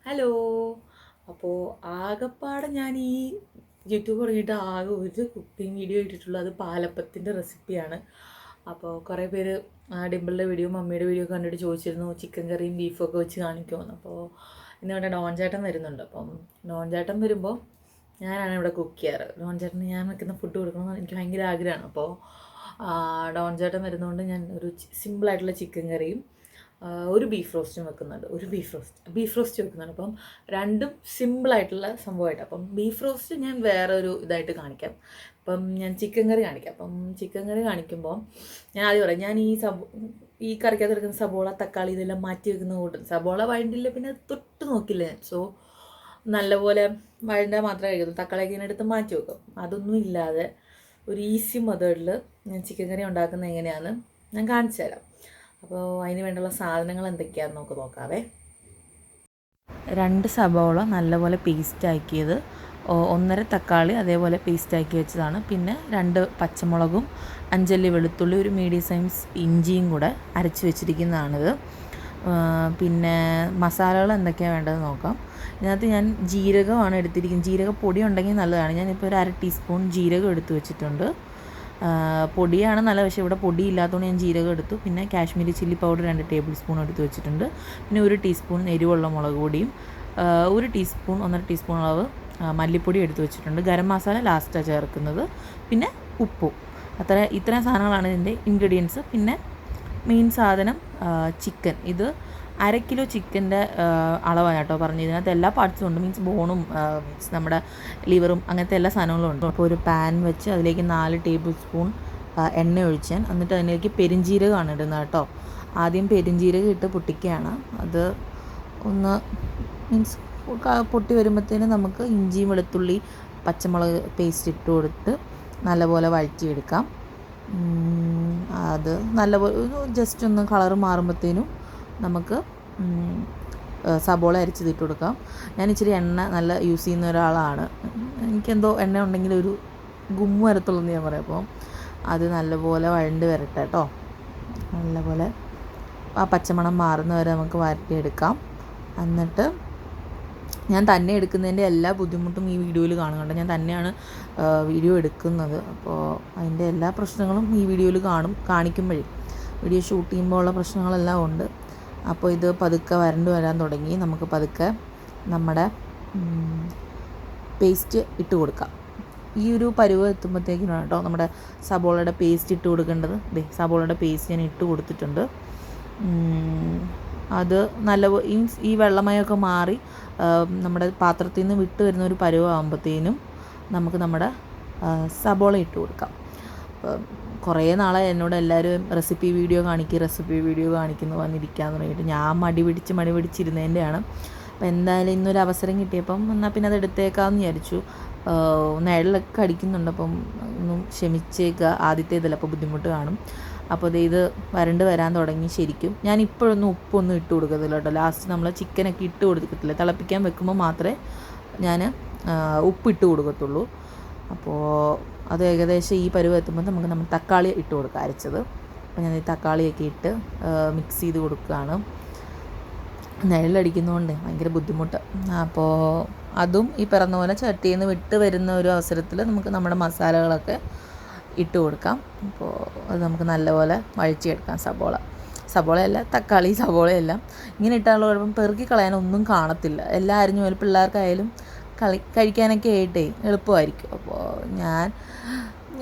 Hello. അപ്പോൾ ആകെപ്പാടെ ഞാൻ ഈ യൂട്യൂബ് തുടങ്ങിയിട്ട് ആകെ ഒരു കുക്കിംഗ് വീഡിയോ ഇട്ടിട്ടുള്ളൂ. അത് പാലപ്പത്തിൻ്റെ റെസിപ്പിയാണ്. അപ്പോൾ കുറേ പേര് ഡിമ്പിളിൻ്റെ വീഡിയോ മമ്മിയുടെ വീഡിയോ കണ്ടിട്ട് ചോദിച്ചിരുന്നു ചിക്കൻ കറിയും ബീഫും ഒക്കെ വെച്ച് കാണിക്കുമെന്ന്. അപ്പോൾ ഇന്നിവിടെ ഡോൺ ചേട്ടൻ വരുന്നുണ്ട്. അപ്പം ഡോൺ ചേട്ടൻ വരുമ്പോൾ ഞാനാണ് ഇവിടെ കുക്ക് ചെയ്യാറ്. ഡോൺ ചേട്ടന് ഞാൻ വെക്കുന്ന ഫുഡ് കൊടുക്കണമെന്ന് എനിക്ക് ഭയങ്കര ആഗ്രഹമാണ്. അപ്പോൾ ഡോൺ ചേട്ടൻ വരുന്നതുകൊണ്ട് ഞാൻ ഒരു സിമ്പിളായിട്ടുള്ള ചിക്കൻ കറിയും ഒരു ബീഫ് റോസ്റ്റും വെക്കുന്നുണ്ട്. ബീഫ് റോസ്റ്റ് വെക്കുന്നുണ്ട്. അപ്പം രണ്ടും സിമ്പിളായിട്ടുള്ള സംഭവമായിട്ട്. അപ്പം ബീഫ് റോസ്റ്റ് ഞാൻ വേറെ ഒരു ഇതായിട്ട് കാണിക്കാം. അപ്പം ഞാൻ ചിക്കൻ കറി കാണിക്കാം. അപ്പം ചിക്കൻ കറി കാണിക്കുമ്പോൾ ഞാൻ ആദ്യം പറയാം, ഞാൻ ഈ കറിക്കകത്ത് എടുക്കുന്ന സബോള, തക്കാളി ഇതെല്ലാം മാറ്റി വെക്കുന്ന കൂട്ടും. സബോള വഴണ്ടില്ല, പിന്നെ തൊട്ട് നോക്കില്ല ഞാൻ. സോ നല്ലപോലെ വഴണ്ട മാത്രമേ കഴിക്കത്തുള്ളൂ. തക്കാളിയൊക്കെ ഇങ്ങനെ എടുത്ത് മാറ്റി വെക്കും. അതൊന്നും ഇല്ലാതെ ഒരു ഈസി മെത്തേഡിൽ ഞാൻ ചിക്കൻ കറി ഉണ്ടാക്കുന്നത് എങ്ങനെയാണെന്ന് ഞാൻ കാണിച്ചു തരാം. അപ്പോൾ അതിന് വേണ്ടിയുള്ള സാധനങ്ങൾ എന്തൊക്കെയാണെന്ന് നമുക്ക് നോക്കാവേ. 2 സബോള നല്ലപോലെ പേസ്റ്റ് ആക്കിയത്, 1.5 തക്കാളി അതേപോലെ പേസ്റ്റ് ആക്കി വെച്ചതാണ്, പിന്നെ 2 പച്ചമുളകും 5 അല്ലി വെളുത്തുള്ളി, ഒരു മീഡിയം സൈസ് ഇഞ്ചിയും കൂടെ അരച്ച് വെച്ചിരിക്കുന്നതാണിത്. പിന്നെ മസാലകൾ എന്തൊക്കെയാണ് വേണ്ടതെന്ന് നോക്കാം. ഇതിനകത്ത് ഞാൻ ജീരകമാണ് എടുത്തിരിക്കുന്നത്. ജീരകപ്പൊടി ഉണ്ടെങ്കിൽ നല്ലതാണ്. ഞാനിപ്പോൾ ഒരു 1/2 ടീസ്പൂൺ ജീരകം എടുത്ത് വെച്ചിട്ടുണ്ട്. പൊടിയാണ് നല്ല, പക്ഷേ ഇവിടെ പൊടി ഇല്ലാത്തതുകൊണ്ട് ഞാൻ ജീരകം എടുത്തു. പിന്നെ Kashmiri chilli powder 2 table spoon എടുത്ത് വെച്ചിട്ടുണ്ട്. പിന്നെ 1 ടീസ്പൂൺ എരിവുള്ള മുളക് പൊടിയും 1 ടീസ്പൂൺ 1.5 ടീസ്പൂൺ അളവ് മല്ലിപ്പൊടി എടുത്ത് വെച്ചിട്ടുണ്ട്. ഗരം മസാല ലാസ്റ്റാണ് ചേർക്കുന്നത്. പിന്നെ ഉപ്പും. ഇത്രയും സാധനങ്ങളാണ് ഇതിൻ്റെ ഇൻഗ്രീഡിയൻസ്. പിന്നെ മെയിൻ സാധനം ചിക്കൻ. ഇത് 1/2 കിലോ ചിക്കൻ്റെ അളവാണ് കേട്ടോ പറഞ്ഞത്. ഇതിനകത്ത് എല്ലാ പാർട്സും ഉണ്ട്. മീൻസ് ബോണും മീൻസ് നമ്മുടെ ലിവറും അങ്ങനത്തെ എല്ലാ സാധനങ്ങളും ഉണ്ട്. അപ്പോൾ ഒരു പാൻ വെച്ച് അതിലേക്ക് 4 ടേബിൾ സ്പൂൺ എണ്ണ ഒഴിച്ചാൽ, എന്നിട്ട് അതിലേക്ക് പെരിഞ്ജീരകമാണ് ഇടുന്നത് കേട്ടോ. ആദ്യം പെരിഞ്ജീരകം ഇട്ട് പൊട്ടിക്കുകയാണ്. അത് ഒന്ന് മീൻസ് പൊട്ടി വരുമ്പോഴത്തേനും നമുക്ക് ഇഞ്ചിയും വെളുത്തുള്ളി പച്ചമുളക് പേസ്റ്റ് ഇട്ട് കൊടുത്ത് നല്ലപോലെ വഴറ്റിയെടുക്കാം. അത് നല്ലപോലെ ജസ്റ്റ് ഒന്ന് കളർ മാറുമ്പോഴത്തേനും നമുക്ക് സബോള അരിച്ചതിട്ട് കൊടുക്കാം. ഞാൻ ഇച്ചിരി എണ്ണ നല്ല യൂസ് ചെയ്യുന്ന ഒരാളാണ്. എനിക്കെന്തോ എണ്ണ ഉണ്ടെങ്കിൽ ഒരു ഗുമ്മ വരത്തുള്ളൂ ഞാൻ പറയാം. അപ്പോൾ അത് നല്ലപോലെ വഴണ്ട് വരട്ടെ കേട്ടോ. നല്ലപോലെ ആ പച്ചമണം മാറുന്നവരെ നമുക്ക് വരട്ടിയെടുക്കാം. എന്നിട്ട് ഞാൻ തന്നെ എടുക്കുന്നതിൻ്റെ എല്ലാ ബുദ്ധിമുട്ടും ഈ വീഡിയോയിൽ കാണുന്നുണ്ട്. ഞാൻ തന്നെയാണ് വീഡിയോ എടുക്കുന്നത്. അപ്പോൾ അതിൻ്റെ എല്ലാ പ്രശ്നങ്ങളും ഈ വീഡിയോയിൽ കാണിക്കുമ്പോഴേ വീഡിയോ ഷൂട്ട് ചെയ്യുമ്പോൾ ഉള്ള പ്രശ്നങ്ങളെല്ലാം ഉണ്ട്. അപ്പോൾ ഇത് പതുക്കെ വരണ്ട് വരാൻ തുടങ്ങി. നമുക്ക് പതുക്കെ നമ്മുടെ പേസ്റ്റ് ഇട്ട് കൊടുക്കാം. ഈ ഒരു പരുവം എത്തുമ്പോഴത്തേക്കിനാണ് കേട്ടോ നമ്മുടെ സബോളയുടെ പേസ്റ്റ് ഇട്ട് കൊടുക്കേണ്ടത്. സബോളയുടെ പേസ്റ്റ് ഞാൻ ഇട്ട് കൊടുത്തിട്ടുണ്ട്. അത് നല്ല ഈ വെള്ളമയമൊക്കെ മാറി നമ്മുടെ പാത്രത്തിൽ നിന്ന് വിട്ട് വരുന്ന ഒരു പരുവമാകുമ്പോഴത്തേനും നമുക്ക് നമ്മുടെ സബോള ഇട്ട് കൊടുക്കാം. കുറേ നാളായി എന്നോട് എല്ലാവരും റെസിപ്പി വീഡിയോ കാണിക്കുന്നു വന്നിരിക്കാമെന്ന് പറഞ്ഞിട്ട് ഞാൻ മടി പിടിച്ചിരുന്നതിൻ്റെയാണ്. അപ്പോൾ എന്തായാലും ഇന്നൊരു അവസരം കിട്ടിയപ്പം എന്നാൽ പിന്നെ അത് എടുത്തേക്കാമെന്ന് വിചാരിച്ചു. നിഴലൊക്കെ അടിക്കുന്നുണ്ട്, അപ്പം ഒന്നും ക്ഷമിച്ചേക്കുക. ആദ്യത്തേതല്ല, അപ്പോൾ ബുദ്ധിമുട്ട് കാണും. അപ്പോൾ ഇത് വരണ്ട് വരാൻ തുടങ്ങി. ശരിക്കും ഞാൻ ഇപ്പോഴൊന്നും ഉപ്പൊന്നും ഇട്ട് കൊടുക്കത്തില്ല കേട്ടോ. ലാസ്റ്റ് നമ്മൾ ചിക്കനൊക്കെ ഇട്ട് കൊടുക്കത്തില്ല, തിളപ്പിക്കാൻ വെക്കുമ്പോൾ മാത്രമേ ഞാൻ ഉപ്പിട്ട് കൊടുക്കത്തുള്ളൂ. അപ്പോൾ അത് ഏകദേശം ഈ പരുവം എത്തുമ്പോൾ നമുക്ക് നമ്മൾ തക്കാളി ഇട്ട് കൊടുക്കുക, അരച്ചത്. അപ്പോൾ ഞാൻ ഈ തക്കാളിയൊക്കെ ഇട്ട് മിക്സ് ചെയ്ത് കൊടുക്കുകയാണ്. നിഴലടിക്കുന്നതുകൊണ്ട് ഭയങ്കര ബുദ്ധിമുട്ട്. അപ്പോൾ അതും ഈ പറഞ്ഞ പോലെ ചട്ടിയിൽ നിന്ന് വിട്ട് വരുന്ന ഒരു അവസരത്തിൽ നമുക്ക് നമ്മുടെ മസാലകളൊക്കെ ഇട്ട് കൊടുക്കാം. അപ്പോൾ അത് നമുക്ക് നല്ലപോലെ വഴറ്റിയെടുക്കാം. സബോളയല്ല തക്കാളി, സബോളയെല്ലാം ഇങ്ങനെ ഇട്ടാലുള്ള കുഴപ്പം പെറുക്കി കളയാനൊന്നും കാണത്തില്ല. എല്ലാം അരിഞ്ഞു പോലും പിള്ളേർക്കായാലും കഴിക്കാനൊക്കെ ആയിട്ടേ എളുപ്പമായിരിക്കും. അപ്പോൾ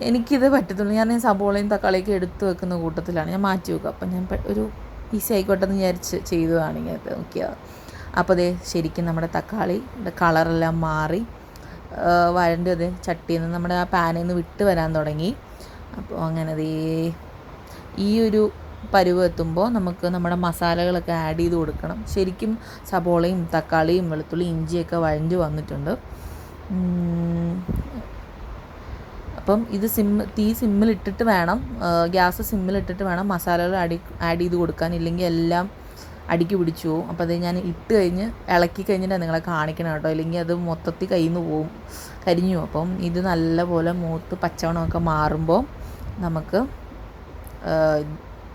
എനിക്കിത് പറ്റത്തുള്ളൂ. ഞാൻ സബോളയും തക്കാളിയൊക്കെ എടുത്ത് വെക്കുന്ന കൂട്ടത്തിലാണ്, ഞാൻ മാറ്റി വെക്കുക. അപ്പം ഞാൻ ഒരു ഈസി ആയിക്കോട്ടെ എന്ന് വിചാരിച്ച് ചെയ്തതാണ് ഇങ്ങനത്തെ നോക്കിയത്. അപ്പോൾ ശരിക്കും നമ്മുടെ തക്കാളിയുടെ കളറെല്ലാം മാറി വഴണ്ട് ചട്ടിയിൽ നിന്ന് നമ്മുടെ ആ പാനിൽ നിന്ന് വിട്ട് വരാൻ തുടങ്ങി. അപ്പോൾ അങ്ങനെ ഈ ഒരു പരുവം എത്തുമ്പോൾ നമുക്ക് നമ്മുടെ മസാലകളൊക്കെ ആഡ് ചെയ്ത് കൊടുക്കണം. ശരിക്കും സബോളയും തക്കാളിയും വെളുത്തുള്ളി ഇഞ്ചിയൊക്കെ വഴഞ്ഞ് വന്നിട്ടുണ്ട്. അപ്പം ഇത് തീ സിമ്മിലിട്ടിട്ട് വേണം, ഗ്യാസ് സിമ്മിലിട്ടിട്ട് വേണം മസാലകൾ ആഡ് ചെയ്ത് കൊടുക്കാൻ. ഇല്ലെങ്കിൽ എല്ലാം അടിക്ക് പിടിച്ചു പോകും. അപ്പോൾ അത് ഞാൻ ഇട്ട് കഴിഞ്ഞ് ഇളക്കി കഴിഞ്ഞിട്ടാണ് നിങ്ങളെ കാണിക്കണം കേട്ടോ. ഇല്ലെങ്കിൽ അത് മൊത്തത്തിൽ കയ്യിൽ നിന്ന് പോവും, കരിഞ്ഞു. അപ്പം ഇത് നല്ലപോലെ മൂത്ത് പച്ചവണമൊക്കെ മാറുമ്പോൾ നമുക്ക്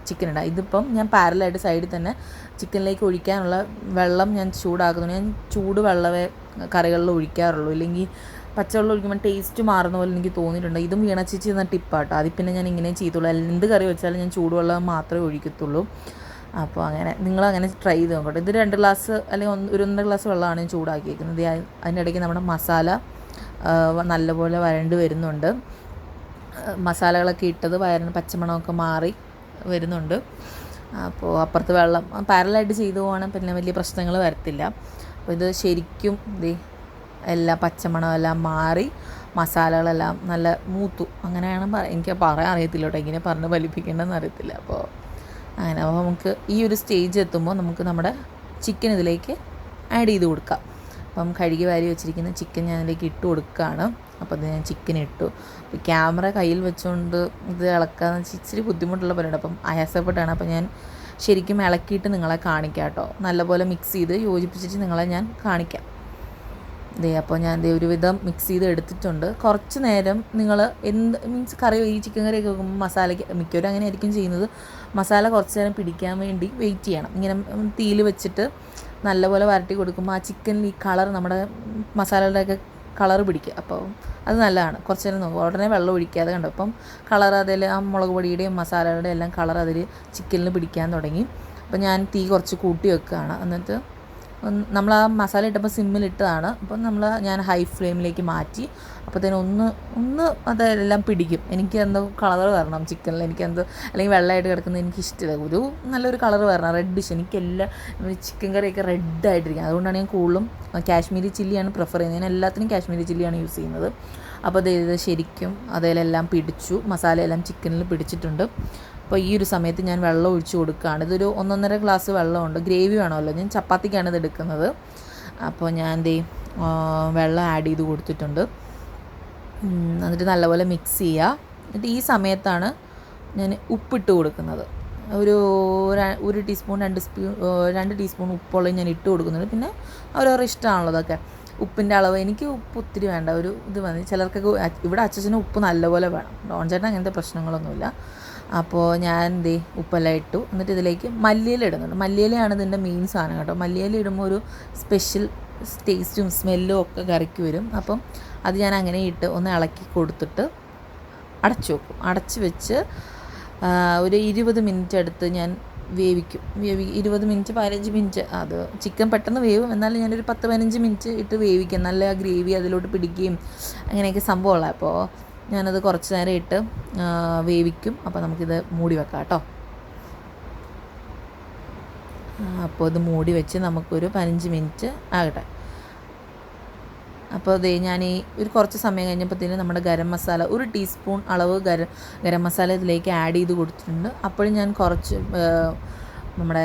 ചിക്കൻ ഇടാം. ഇതിപ്പം ഞാൻ പാരലായിട്ട് സൈഡിൽ തന്നെ ചിക്കനിലേക്ക് ഒഴിക്കാനുള്ള വെള്ളം ഞാൻ ചൂടാക്കുന്നു. ഞാൻ ചൂട് വെള്ളമേ കറികളിൽ ഒഴിക്കാറുള്ളൂ, ഇല്ലെങ്കിൽ പച്ചവെള്ളം ഒഴിക്കുമ്പോൾ ടേസ്റ്റ് മാറുന്ന പോലെ എനിക്ക് തോന്നിയിട്ടുണ്ട്. ഇതും വീണച്ചിച്ച് തന്ന ടിപ്പാട്ടോ. അതിൽ പിന്നെ ഞാൻ ഇങ്ങനെ ചെയ്തുള്ളൂ. എന്ത് കറി വെച്ചാലും ഞാൻ ചൂടുവെള്ളം മാത്രമേ ഒഴിക്കത്തുള്ളൂ. അപ്പോൾ അങ്ങനെ നിങ്ങളങ്ങനെ ട്രൈ ചെയ്ത് നോക്കട്ടെ. ഇത് 2 ഗ്ലാസ് അല്ലെങ്കിൽ 1.5 ഗ്ലാസ് വെള്ളമാണ് ഞാൻ ചൂടാക്കിയിരിക്കുന്നത്. അതിനിടയ്ക്ക് നമ്മുടെ മസാല നല്ലപോലെ വരണ്ട് വരുന്നുണ്ട്. മസാലകളൊക്കെ ഇട്ടത് പച്ചമണമൊക്കെ മാറി വരുന്നുണ്ട്. അപ്പോൾ അപ്പുറത്ത് വെള്ളം പാരലായിട്ട് ചെയ്തു പോകണം, പിന്നെ വലിയ പ്രശ്നങ്ങൾ വരത്തില്ല. അപ്പോൾ ഇത് ശരിക്കും എല്ലാം പച്ചമണം എല്ലാം മാറി മസാലകളെല്ലാം നല്ല മൂത്തു. അങ്ങനെയാണ് എനിക്ക് പറയാൻ അറിയത്തില്ല കേട്ടോ, എങ്ങനെ പറഞ്ഞ് ഫലിപ്പിക്കേണ്ടതെന്ന് അറിയത്തില്ല. അപ്പോൾ അങ്ങനെ അപ്പോൾ നമുക്ക് ഈ ഒരു സ്റ്റേജ് എത്തുമ്പോൾ നമുക്ക് നമ്മുടെ ചിക്കൻ ഇതിലേക്ക് ആഡ് ചെയ്ത് കൊടുക്കാം. അപ്പം കഴുകി വാരി വെച്ചിരിക്കുന്ന ചിക്കൻ ഞാൻ അതിലേക്ക് ഇട്ട് കൊടുക്കുകയാണ്. അപ്പോൾ അത് ഞാൻ ചിക്കൻ ഇട്ടു. അപ്പോൾ ക്യാമറ കയ്യിൽ വെച്ചുകൊണ്ട് ഇത് ഇളക്കാന്ന് വെച്ചാൽ ഇച്ചിരി ബുദ്ധിമുട്ടുള്ള പരിപാടി, അപ്പം ആയാസപ്പെട്ടാണ്. അപ്പോൾ ഞാൻ ശരിക്കും ഇളക്കിയിട്ട് നിങ്ങളെ കാണിക്കാം കേട്ടോ. നല്ലപോലെ മിക്സ് ചെയ്ത് യോജിപ്പിച്ചിട്ട് നിങ്ങളെ ഞാൻ കാണിക്കാം. അപ്പോൾ ഞാൻ ഒരുവിധം മിക്സ് ചെയ്ത് എടുത്തിട്ടുണ്ട്. കുറച്ച് നേരം നിങ്ങൾ മീൻസ് കറി ഈ ചിക്കൻ കറിയൊക്കെ വെക്കുമ്പോൾ മസാലയ്ക്ക് മിക്കവരും അങ്ങനെ ആയിരിക്കും ചെയ്യുന്നത്. മസാല കുറച്ച് നേരം പിടിക്കാൻ വേണ്ടി വെയിറ്റ് ചെയ്യണം. ഇങ്ങനെ തീയിൽ വെച്ചിട്ട് നല്ലപോലെ വരട്ടി കൊടുക്കുമ്പോൾ ആ ചിക്കനിൽ ഈ കളർ നമ്മുടെ മസാലയുടെയൊക്കെ കളർ പിടിക്കുക. അപ്പോൾ അത് നല്ലതാണ്. കുറച്ച് നേരം നോക്കും, ഉടനെ വെള്ളം ഒഴിക്കാതെ കണ്ടു. അപ്പം കളർ അതിൽ ആ മുളക് പൊടിയുടെയും മസാലയുടെയും എല്ലാം കളർ അതിൽ ചിക്കനിൽ പിടിക്കാൻ തുടങ്ങി. അപ്പോൾ ഞാൻ തീ കുറച്ച് കൂട്ടി വെക്കുകയാണ്. എന്നിട്ട് നമ്മൾ ആ മസാല ഇട്ടപ്പോൾ സിമ്മിലിട്ടതാണ്. അപ്പം ഞാൻ ഹൈ ഫ്ലെയിമിലേക്ക് മാറ്റി. അപ്പോഴത്തേനും ഒന്ന് അതെല്ലാം പിടിക്കും. എനിക്ക് എന്തോ കളർ വരണം ചിക്കനിൽ, എനിക്കെന്തോ അല്ലെങ്കിൽ വെള്ളമായിട്ട് കിടക്കുന്നത് എനിക്കിഷ്ടമില്ല. നല്ലൊരു കളർ വരണം, റെഡിഷ്. എനിക്കെല്ലാം ചിക്കൻ കറിയൊക്കെ റെഡായിട്ടിരിക്കും. അതുകൊണ്ടാണ് ഞാൻ കൂടുതലും കാശ്മീരി ചില്ലിയാണ് പ്രിഫർ ചെയ്യുന്നത്. ഞാൻ എല്ലാത്തിനും കാശ്മീരി ചില്ലിയാണ് യൂസ് ചെയ്യുന്നത്. അപ്പോൾ ഇത് ശരിക്കും അതിലെല്ലാം പിടിച്ചു, മസാലയെല്ലാം ചിക്കനിൽ പിടിച്ചിട്ടുണ്ട്. അപ്പോൾ ഈ ഒരു സമയത്ത് ഞാൻ വെള്ളം ഒഴിച്ച് കൊടുക്കുകയാണ്. ഇതൊരു 1.5 ഗ്ലാസ് വെള്ളമുണ്ട്. ഗ്രേവി വേണമല്ലോ, ഞാൻ ചപ്പാത്തിക്കാണ് ഇത് എടുക്കുന്നത്. അപ്പോൾ ഞാൻ വെള്ളം ആഡ് ചെയ്ത് കൊടുത്തിട്ടുണ്ട്. എന്നിട്ട് നല്ലപോലെ മിക്സ് ചെയ്യുക. എന്നിട്ട് ഈ സമയത്താണ് ഞാൻ ഉപ്പിട്ട് കൊടുക്കുന്നത്. ഒരു ടീസ്പൂൺ 2 ടീസ്പൂൺ ഉപ്പുള്ള ഞാൻ ഇട്ട് കൊടുക്കുന്നുണ്ട്. പിന്നെ ഓരോരോ ഇഷ്ടമാണല്ലോ അതൊക്കെ. ഉപ്പിൻ്റെ അളവ് എനിക്ക് ഉപ്പ് ഒത്തിരി വേണ്ട, ഒരു ഇത് മതി. ചിലർക്കൊക്കെ ഇവിടെ അച്ഛന് ഉപ്പ് നല്ലപോലെ വേണം. ഡോൺചേട്ടൻ അങ്ങനത്തെ പ്രശ്നങ്ങളൊന്നുമില്ല. അപ്പോൾ ഞാൻ ഉപ്പെല്ലാം ഇട്ടു. എന്നിട്ട് ഇതിലേക്ക് മല്ലിയില ഇടുന്നുണ്ട്. മല്ലിയിലയാണ് ഇതിൻ്റെ മെയിൻ സാധനം കേട്ടോ. മല്ലിയില ഇടുമ്പോൾ ഒരു സ്പെഷ്യൽ ടേസ്റ്റും സ്മെല്ലും ഒക്കെ കറിക്ക് വരും. അപ്പം അത് ഞാൻ അങ്ങനെ ഇട്ട് ഒന്ന് ഇളക്കി കൊടുത്തിട്ട് അടച്ചു വെക്കും. അടച്ച് വെച്ച് ഒരു 20 മിനിറ്റ് അടുത്ത് ഞാൻ വേവിക്കും. 20 മിനിറ്റ് 15 മിനിറ്റ്. അത് ചിക്കൻ പെട്ടെന്ന് വേവും, എന്നാലും ഞാനൊരു 10-15 മിനിറ്റ് ഇട്ട് വേവിക്കും. നല്ല ആ ഗ്രേവി അതിലോട്ട് പിടിക്കുകയും അങ്ങനെയൊക്കെ സംഭവമുള്ള. അപ്പോൾ ഞാനത് കുറച്ച് നേരം ഇട്ട് വേവിക്കും. അപ്പോൾ നമുക്കിത് മൂടി വെക്കാം കേട്ടോ. അപ്പോൾ ഇത് മൂടി വെച്ച് നമുക്കൊരു 15 മിനിറ്റ് ആകട്ടെ. അപ്പോൾ ഞാൻ ഒരു കുറച്ച് സമയം കഴിഞ്ഞപ്പോഴത്തേനും നമ്മുടെ ഗരം മസാല 1 ടീസ്പൂൺ അളവ് ഗരം മസാല ഇതിലേക്ക് ആഡ് ചെയ്ത് കൊടുത്തിട്ടുണ്ട്. അപ്പോഴും ഞാൻ കുറച്ച് നമ്മുടെ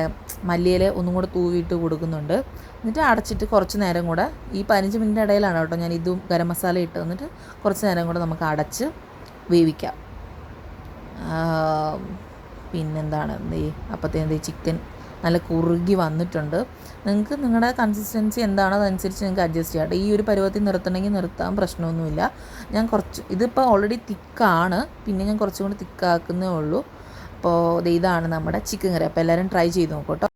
മല്ലിയില ഒന്നും കൂടെ തൂവിയിട്ട് കൊടുക്കുന്നുണ്ട്. എന്നിട്ട് അടച്ചിട്ട് കുറച്ച് നേരം കൂടെ, ഈ 15 മിനിറ്റ് ഇടയിലാണ് കേട്ടോ ഞാൻ ഇതും ഗരം മസാല ഇട്ട്, എന്നിട്ട് കുറച്ച് നേരം കൂടെ നമുക്ക് അടച്ച് വേവിക്കാം. പിന്നെന്താണ് അപ്പോഴത്തേനും ചിക്കൻ നല്ല കുറുകി വന്നിട്ടുണ്ട്. നിങ്ങൾക്ക് നിങ്ങളുടെ കൺസിസ്റ്റൻസി എന്താണോ അതനുസരിച്ച് നിങ്ങൾക്ക് അഡ്ജസ്റ്റ് ചെയ്യാം. ഈ ഒരു പരുവത്തിൽ നിർത്തണമെങ്കിൽ നിർത്താൻ പ്രശ്നമൊന്നുമില്ല. ഞാൻ ഇതിപ്പോൾ ഓൾറെഡി തിക്കാണ്, പിന്നെ ഞാൻ കുറച്ചും കൂടി തിക്കാക്കുന്നേ ഉള്ളൂ. അപ്പോൾ ഇതാണ് നമ്മുടെ ചിക്കൻ കറി. അപ്പോൾ എല്ലാവരും ട്രൈ ചെയ്ത് നോക്കൂ കേട്ടോ.